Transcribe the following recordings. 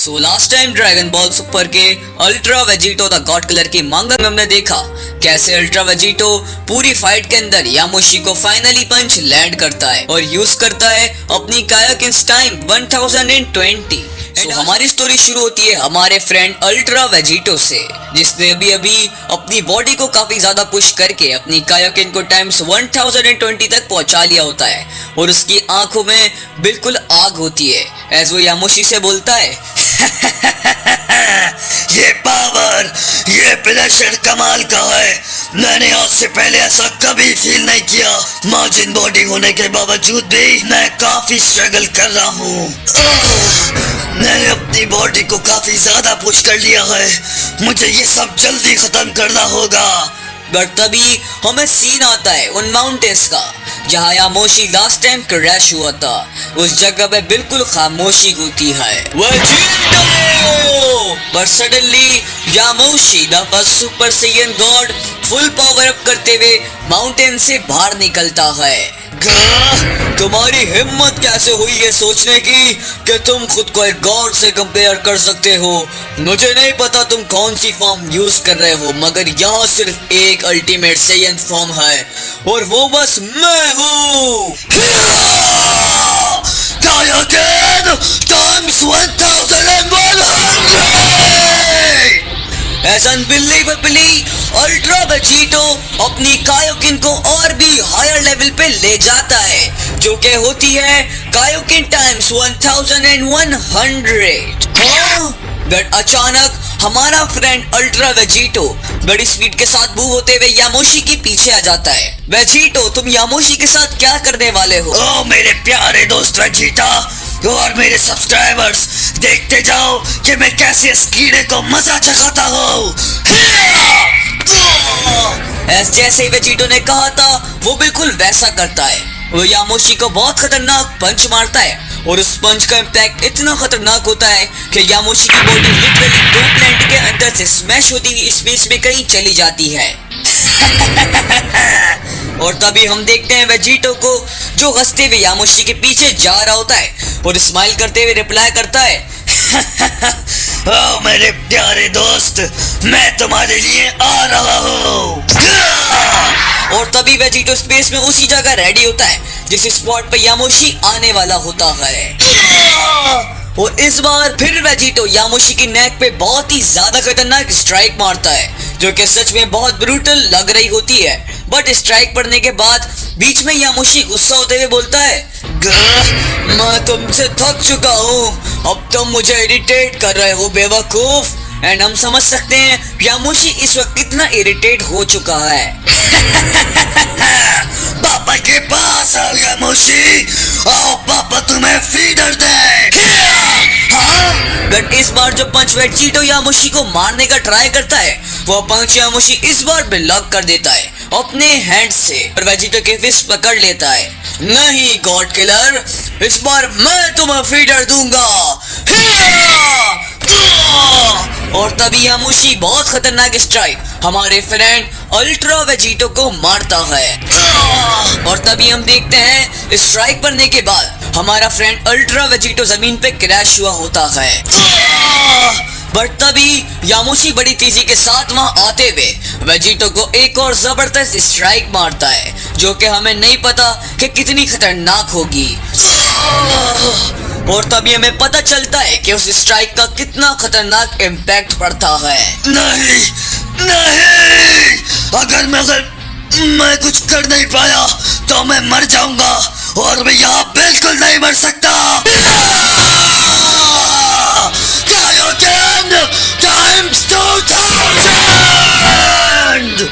सो last time dragon ball super के ultra Vegito the god colour की manga में हमने देखा कैसे अल्ट्रा वेजिटो पूरी फाइट के अंदर यामोशी को फाइनली पंच लैंड करता है और यूज करता है अपनी कायाकिन्स टाइम 1020। तो हमारी स्टोरी शुरू होती है हमारे फ्रेंड अल्ट्रा वेजिटो से, जिसने अभी अपनी बॉडी को काफी ज्यादा पुश करके अपनी कायाकिन को टाइम्स 1020 तक पहुंचा लिया होता है और उसकी आंखों में बिल्कुल आग होती है एज वो यामोशी से बोलता है ये पावर, ये प्लेजर कमाल का है। मैंने आज से पहले ऐसा कभी फील नहीं किया। मार्जिन बॉडी होने के बावजूद भी मैं काफी स्ट्रगल कर रहा हूँ। मैंने अपनी बॉडी को काफी ज्यादा पुश कर लिया है। मुझे ये सब जल्दी खत्म करना होगा। बट तभी हमें सीन आता है उन माउंटेन्स का जहाँ यामोशी लास्ट टाइम क्रैश हुआ था। उस जगह पे बिल्कुल खामोशी होती है but suddenly Yamoshi the first super Saiyan god full power up करते हुए माउंटेन से बाहर निकलता है। तुम्हारी हिम्मत कैसे हुई ये सोचने की कि तुम खुद को एक गॉड से कंपेयर कर सकते हो? मुझे नहीं पता तुम कौन सी फॉर्म यूज कर रहे हो, मगर यहाँ सिर्फ एक अल्टीमेट सैयन फॉर्म है और वो बस मैं हूँ। अनबिलीवेबली अल्ट्रा वेजिटो अपनी कायोकिन को और भी हायर लेवल पे ले जाता है जो कि होती है कायोकिन टाइम्स 1100। बट अचानक हमारा फ्रेंड अल्ट्रा वेजिटो बड़ी स्पीड के साथ मूव होते हुए यामोशी के पीछे आ जाता है। वेजिटो, तुम यामोशी के साथ क्या करने वाले हो? ओ मेरे प्यारे दोस्त वेजिटा और मेरे सब्सक्राइबर्स, देखते जाओ कि मैं कैसे इस कीड़े को मजा चखाता हूँ। जैसे ही वेजिटो ने कहा था वो बिल्कुल वैसा करता है। वो यामोशी को बहुत खतरनाक पंच मारता है और उस पंच का इम्पैक्ट इतना खतरनाक होता है कि यामोशी की बॉडी लिटरली 2 प्लेट के अंदर से स्मैश होती हुई स्पेस में कहीं चली जाती है। और तभी हम देखते हैं वेजिटो को जो हंसते हुए यामोशी के पीछे जा रहा होता है और स्माइल करते हुए रिप्लाई करता है ओ मेरे प्यारे दोस्त, मैं तुम्हारे लिए आ रहा हूँ। और तभी वेजिटो स्पेस में उसी जगह रेडी होता है जिस स्पॉट पे यामोशी आने वाला होता है। और इस बार फिर वेजिटो यामोशी की नेक पे बहुत ही ज्यादा खतरनाक स्ट्राइक मारता है जो कि सच में बहुत ब्रूटल लग रही होती है। बट स्ट्राइक पड़ने के बाद बीच में यामोशी गुस्सा होते हुए बोलता है मैं तुमसे थक चुका हूँ, अब तुम मुझे इरिटेट कर रहे हो बेवकूफ। एंड हम समझ सकते हैं यामोशी इस वक्त कितना इरिटेट हो चुका है। पापा के पास आ यामोशी, आओ पापा तुम्हें फीडर दे। बट इस बार जो पंच वेजिटो यामोशी को मारने का ट्राई करता है वो पंच यामोशी इस बार ब्लॉक कर देता है अपने हैंड से और वेजिटो के फिस्ट पकड़ लेता है। नहीं गॉड किलर, इस बार मैं तुम्हें फीडर दूंगा। और तभी यामोशी बहुत खतरनाक स्ट्राइक हमारे फ्रेंड अल्ट्रा वेजिटो को मारता है। और तभी हम देखते हैं स्ट्राइक पड़ने के बाद हमारा फ्रेंड अल्ट्रा वेजिटो जमीन पे क्रैश हुआ होता है। बट तभी यामोशी बड़ी तेजी के साथ वहां आते हुए वेजिटो को एक और जबरदस्त स्ट्राइक मारता है जो कि हमें नहीं पता कि कितनी खतरनाक होगी। और तभी हमें पता चलता है कि उस स्ट्राइक का कितना खतरनाक इम्पैक्ट पड़ता है। नहीं नहीं, अगर मैं कुछ कर नहीं पाया तो मैं मर जाऊंगा और मैं यहाँ बिल्कुल नहीं मर सकता। टाइम्स 2000।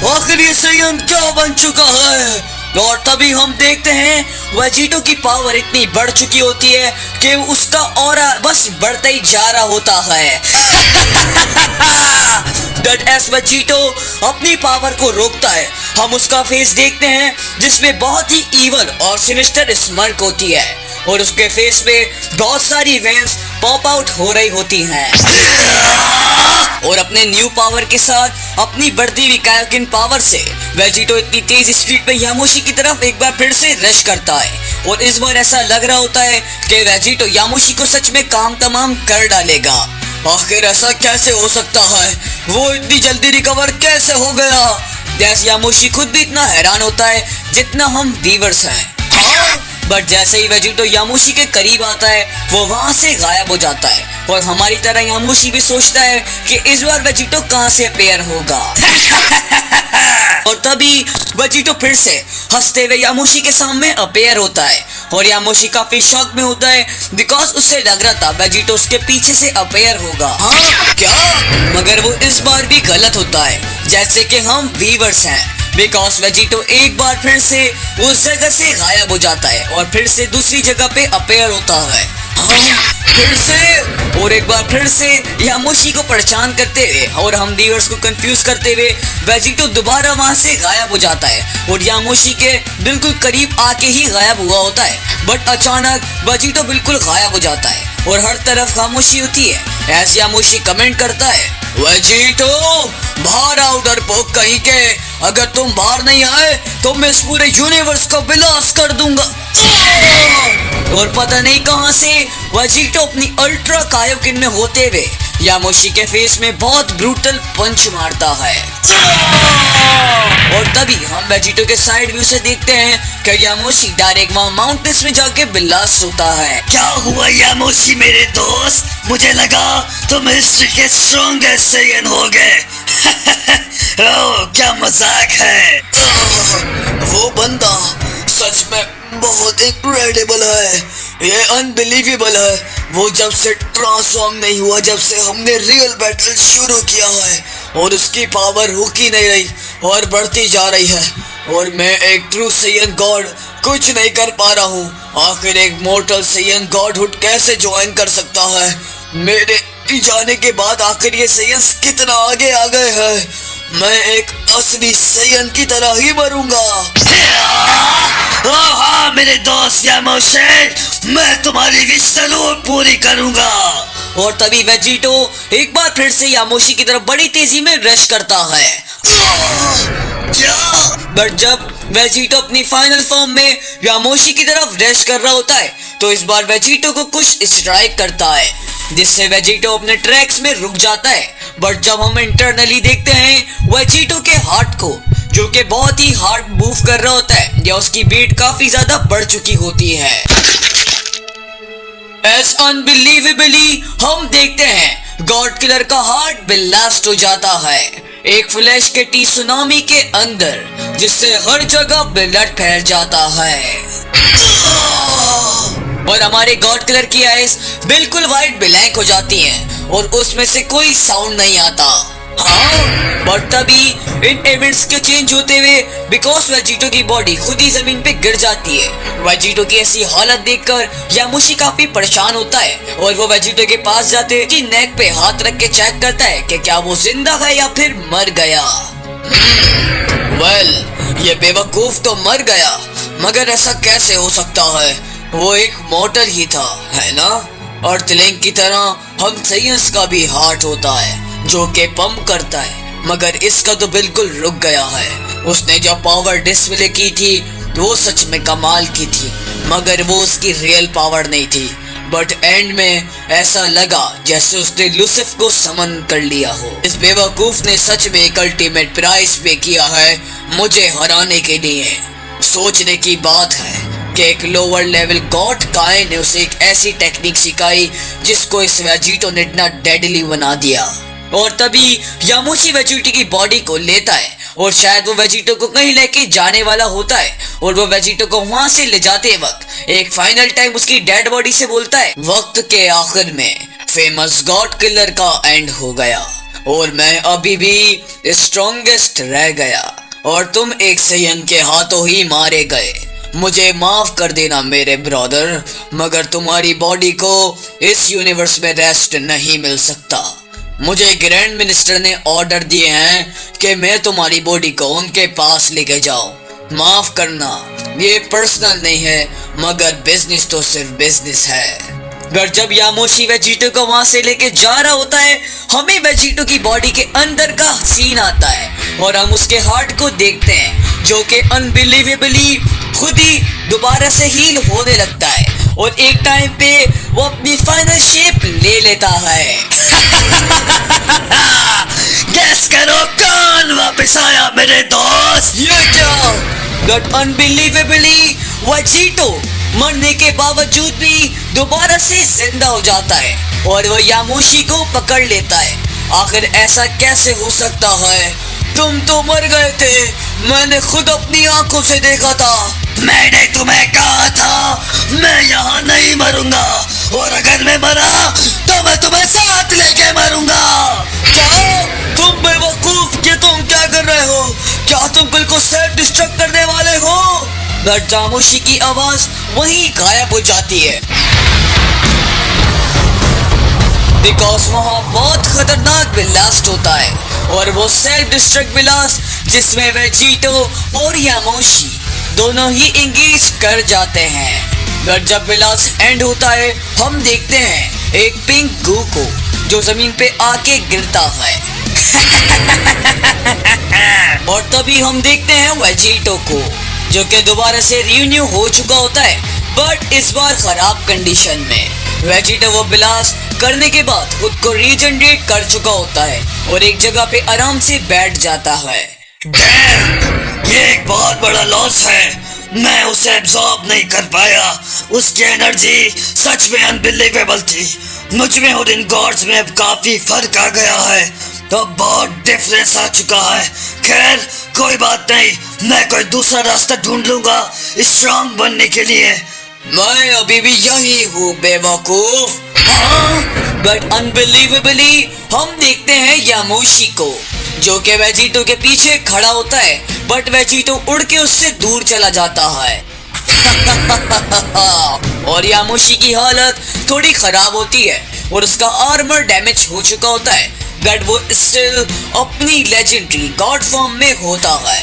आखिर ये सैयन क्या बन चुका है? और तभी हम देखते हैं वेजिटो की पावर इतनी बढ़ चुकी होती है कि उसका ऑरा बस बढ़ता ही जा रहा होता है। बट एस वेजिटो अपनी पावर को रोकता है हम उसका फेस देखते हैं जिसमें बहुत ही ईवल और सिनिस्टर स्माइल होती है और उसके फेस पे बहुत सारी वेन्स पॉप आउट हो रही होती हैं। और अपने न्यू पावर के साथ अपनी बढ़ती हुई कायोकिन पावर से वेजिटो इतनी तेज स्पीड पे यामोशी की तरफ एक बार फिर से रश करता है और इस बार ऐसा लग रहा होता है कि वेजिटो यामोशी को सच में काम तमाम कर डालेगा। आखिर ऐसा कैसे हो सकता है, वो इतनी जल्दी रिकवर कैसे हो गया। जैसे यामोशी खुद भी इतना हैरान होता है जितना हम व्यूअर्स हैं। बट जैसे ही वेजिटो यामोशी के करीब आता है वो वहां से गायब हो जाता है और हमारी तरह यामोशी भी सोचता है कि इस बार वेजिटो कहां से अपेयर होगा। और तभी वेजिटो फिर से हंसते हुए यामोशी के सामने अपेयर होता है और यामोशी काफी शॉक में होता है बिकॉज उससे लग रहा था वेजिटो उसके पीछे से अपेयर होगा। हाँ क्या, मगर वो इस बार भी गलत होता है जैसे कि हम व्यूअर्स हैं, बिकॉज वेजिटो एक बार फिर से उस जगह से गायब हो जाता है और फिर से दूसरी जगह पे अपेयर होता है। हाँ फिर से, और एक बार फिर से यामोशी को परेशान करते हुए और हम व्यूअर्स को कंफ्यूज करते हुए वेजिटो दोबारा वहां से गायब हो जाता है और यामोशी के बिल्कुल करीब आके ही गायब हुआ होता है। बट अचानक वेजिटो बिल्कुल गायब हो जाता है और हर तरफ खामोशी होती है। ऐसे यामोशी कमेंट करता है, वेजिटो बाहर आओ डरपोक कहीं के, अगर तुम बाहर नहीं आए तो मैं इस पूरे यूनिवर्स को विनाश कर दूंगा। और पता नहीं कहां से वेजिटो अपनी अल्ट्रा कायोकिन में होते हुए यामोशी के फेस में बहुत ब्रूटल पंच मारता है। और तभी हम वेजिटो के साइड व्यू से देखते हैं कि यामोशी डायरेक्ट वहां माउंटेन्स में जाके ब्लास्ट होता है। क्या हुआ यामोशी मेरे दोस्त, मुझे लगा तुम हिस्ट्री के स्ट्रॉन्गेस्ट सेयन हो गए। ओह क्या मजाक है। वो बंदा सच में बहुत इनक्रेडिबल है, ये अनबिलीवेबल है। वो जब से ट्रांसफॉर्म नहीं हुआ, जब से हमने रियल बैटल शुरू किया है और उसकी पावर रुक ही नहीं रही और बढ़ती जा रही है और मैं एक ट्रू सेयन गॉड कुछ नहीं कर पा रहा हूँ। आखिर एक मोर्टल सेयन गॉडहुड कैसे ज्वाइन कर सकता है। मेरे जाने के बाद आखिर ये सेयन्स कितना आगे आ गए हैं। मैं एक असली सेयन की तरह ही मरूंगा। हाँ मेरे दोस्त यामोशी, मैं तुम्हारी विश जरूर पूरी करूंगा। और तभी वेजिटो एक बार फिर से यामोशी की तरफ बड़ी तेजी में रश करता है। क्या? बट जब वेजिटो अपनी फाइनल फॉर्म में यामोशी की तरफ रश कर रहा होता है तो इस बार वेजिटो को कुछ स्ट्राइक करता है जिससे वेजिटो अपने ट्रैक्स में रुक जाता है। बट जब हम इंटरनली देखते हैं वेजिटो के हार्ट को, जो कि बहुत ही हार्ड मूव कर रहा होता है या उसकी बीट काफी ज्यादा बढ़ चुकी होती है। एज अनबिलीवेबली हम देखते हैं गॉड किलर का हार्ट ब्लास्ट हो जाता है एक फ्लैश के टी सुनामी के अंदर, जिससे हर जगह ब्लड फैल जाता है और हमारे गॉड किलर की आईज बिल्कुल वाइट ब्लैक हो जाती हैं और उसमें से कोई साउंड नहीं आता। हाँ बट तभी इन इवेंट्स के चेंज होते हुए बिकॉज वेजिटो की बॉडी खुद ही जमीन पे गिर जाती है। वेजिटो की ऐसी हालत देखकर यामोशी काफी परेशान होता है और वो वेजिटो के पास जाते कि नेक पे हाथ रख के चेक करता है कि क्या वो जिंदा है या फिर मर गया। वेल ये बेवकूफ तो मर गया, मगर ऐसा कैसे हो सकता है, वो एक मॉर्टल ही था है ना। अर्थलिंक की तरह हम सेयंस का भी हार्ट होता है जो कि पंप करता है, मगर इसका तो बिल्कुल रुक गया है। उसने जो पावर डिस्प्ले की थी वो सच में कमाल की थी, मगर वो उसकी रियल पावर नहीं थी। बट एंड में ऐसा लगा जैसे उसने लूसिफ को समन कर लिया हो। इस बेवकूफ ने सच में एक अल्टीमेट प्राइस पे किया है मुझे हराने के लिए। सोचने की बात है कि एक लोअर लेवल गॉड काय ने उसे एक ऐसी टेक्निक सिखाई जिसको इस वेजिटो ने इतना डेडली बना दिया। और तभी यामोशी वेजिटो की बॉडी को लेता है और शायद वो वेजिटो को कहीं लेके जाने वाला होता है और वो वेजिटो को वहां से ले जाते वक्त एक फाइनल टाइम उसकी डेड बॉडी से बोलता है, वक्त के आखिर में फेमस गॉड किलर का एंड हो गया और मैं अभी भी स्ट्रॉन्गेस्ट रह गया और तुम एक सेयन के हाथों ही मारे गए। मुझे माफ कर देना मेरे ब्रदर, मगर तुम्हारी बॉडी को इस यूनिवर्स में रेस्ट नहीं मिल सकता। मुझे ग्रैंड मिनिस्टर ने ऑर्डर दिए हैं कि मैं तुम्हारी बॉडी को उनके पास लेके जाऊं। माफ करना, ये पर्सनल नहीं है, मगर बिजनेस तो सिर्फ बिजनेस है। पर जब यामोशी वेजिटो को वहां से लेके जा रहा होता है, हमें वेजिटो की बॉडी के अंदर का सीन आता है और हम उसके हार्ट को देखते हैं जो कि अनबिलीवेबली खुद ही दोबारा से हील होने लगता है और एक टाइम पे वो अपनी फाइनल शेप ले लेता है। गेस करो कौन वापस आया मेरे दोस्त? ये क्या? बट अनबिलीवेबली वेजिटो मरने के बावजूद भी दोबारा से जिंदा हो जाता है और वो यामोशी को पकड़ लेता है। आखिर ऐसा कैसे हो सकता है? तुम तो मर गए थे, मैंने खुद अपनी आंखों से देखा था। मैंने तुम्हें कहा था मैं यहाँ नहीं मरूंगा, और अगर मैं मरा तो मैं तुम्हें साथ लेके मरूंगा। क्या? तुम बेवकूफ, कि तुम क्या कर रहे हो? क्या तुम बिल्कुल सेल्फ डिस्ट्रक्ट करने वाले हो? बट यामोशी की आवाज वहीं गायब हो जाती है बिकॉज वहाँ बहुत खतरनाक ब्लास्ट होता है और वो सेल्फ डिस्ट्रक्ट ब्लास्ट जिसमें वेजिटो और यामोशी दोनों ही इंगेज कर जाते हैं। बट जब ब्लास्ट एंड होता है हम देखते हैं एक पिंक गू को जो जमीन पे आके गिरता है और तभी हम देखते हैं वेजिटो को जो कि दोबारा से रिन्यू हो चुका होता है बट इस बार खराब कंडीशन में। वेजिटो वो ब्लास्ट करने के बाद खुद को रीजनरेट कर चुका होता है और एक जगह पे आराम से बैठ जाता है। डैम, ये एक बहुत बड़ा लॉस है। मैं उसे एब्जॉर्ब नहीं कर पाया। उसकी एनर्जी सच में अनबिलीवेबल थी। मुझ में और इन गॉड्स में अब काफी फर्क आ गया है, तो बहुत डिफरेंस आ चुका है। खैर कोई बात नहीं, मैं कोई दूसरा रास्ता ढूंढ लूंगा स्ट्रांग बनने के लिए। मैं अभी भी यही हूँ बेवकूफ। बट अनबिलीवेबली हम देखते हैं यामोशी को जो कि वेजिटो के पीछे खड़ा होता है बट वेजिटो उड़ के उससे दूर चला जाता है और यामोशी की हालत थोड़ी खराब होती है और उसका आर्मर डैमेज हो चुका होता है बट वो स्टिल अपनी लेजेंडरी गॉड फॉर्म में होता है।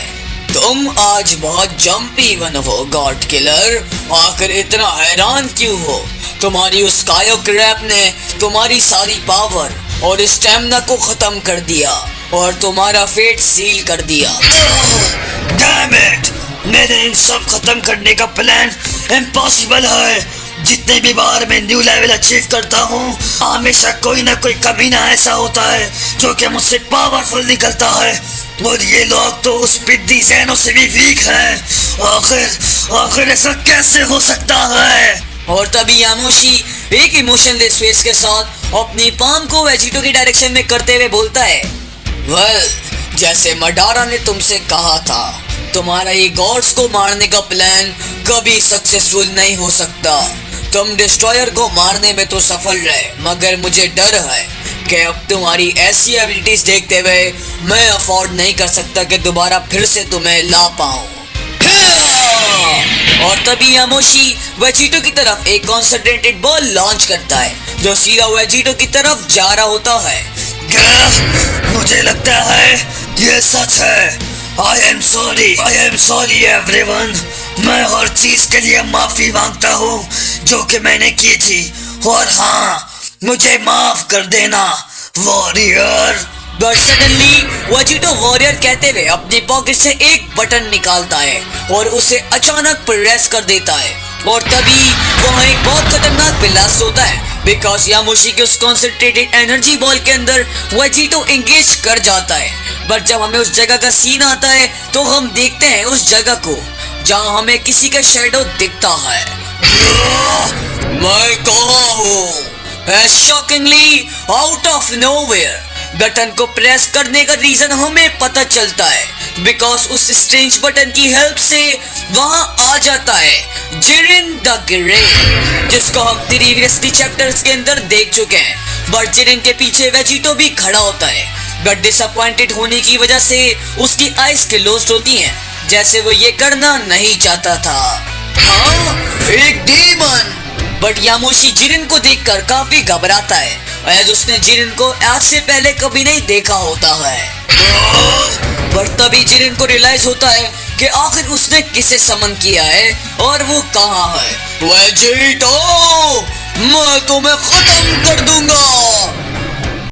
तुम आज बहुत जंपी वन हो गॉड किलर, आखिर इतना हैरान क्यों हो? तुम्हारी उस कायो क्रैप ने तुम्हारी सारी पावर और स्टैमिना को खत्म कर दिया और तुम्हारा फेट सील कर दिया। डैम इट, मेरे इन सब खत्म करने का प्लान इम्पॉसिबल है। जितने भी बार मैं न्यू लेवल अचीव करता हूँ हमेशा कोई ना कोई कमीना ऐसा होता है जो कि मुझसे पावरफुल निकलता है, और ये लोग तो उस पिद्दी ज़ैनों से भी वीक हैं। आखिर ऐसा कैसे हो सकता है? और तभी यामोशी एक इमोशनलेस फेस के साथ अपनी पाम को वेजिटो की डायरेक्शन में करते हुए बोलता है, वेल, जैसे मडारा ने तुमसे कहा था, तुम्हारा ये गॉड्स को मारने का प्लान कभी सक्सेसफुल नहीं हो सकता। तुम डिस्ट्रॉयर को मारने में तो सफल रहे, मगर मुझे डर है कि अब तुम्हारी ऐसी एबिलिटीज देखते हुए मैं अफोर्ड नहीं कर सकता कि दोबारा फिर से तुम्हें ला पाऊं। और तभी यामोशी वेजिटो की तरफ एक कॉन्संट्रेटेड बॉल लॉन्च करता है जो सीधा वेजिटो की तरफ जा रहा होता है। क्या? मुझे लगता है ये सच है। I am sorry everyone। मैं हर चीज के लिए माफी मांगता हूँ जो कि मैंने की थी, और हाँ, मुझे माफ कर देना warrior. But suddenly Vegito warrior कहते हुए अपनी पॉकेट से एक बटन निकालता है और उसे अचानक प्रेस कर देता है और तभी वहाँ एक बहुत खतरनाक ब्लास्ट होता है बिकॉज यामोशी के उस कॉन्सेंट्रेटेड एनर्जी बॉल के अंदर वेजिटो एंगेज कर जाता है। बट जब हमें उस जगह का सीन आता है तो हम देखते हैं उस जगह को जहाँ हमें किसी का शैडो दिखता है। मैं कहाँ हूँ? Shockingly out of nowhere button को प्रेस करने का रीजन हमें पता चलता है बिकॉज उस स्ट्रेंज बटन की हेल्प से वहां आ जाता है जिरिन द ग्रेट, जिसको हम प्रीवियसली चैप्टर्स के अंदर देख चुके हैं। बट जिरिन के पीछे वेजिटो भी खड़ा होता है बट डिसअपॉइंटेड होने की वजह से उसकी आइज क्लोज्ड होती हैं जैसे वो ये करना नहीं चाहता था। हाँ, एक डीमन। बट यामोशी जिरिन को देखकर काफी घबराता है एज उसने जिरिन को आज से पहले कभी नहीं देखा होता है। पर तभी जिरिन को रियलाइज होता है कि आखिर उसने किसे समन किया है और वो कहाँ है। वेजिटो, मैं तुम्हें खत्म कर दूंगा।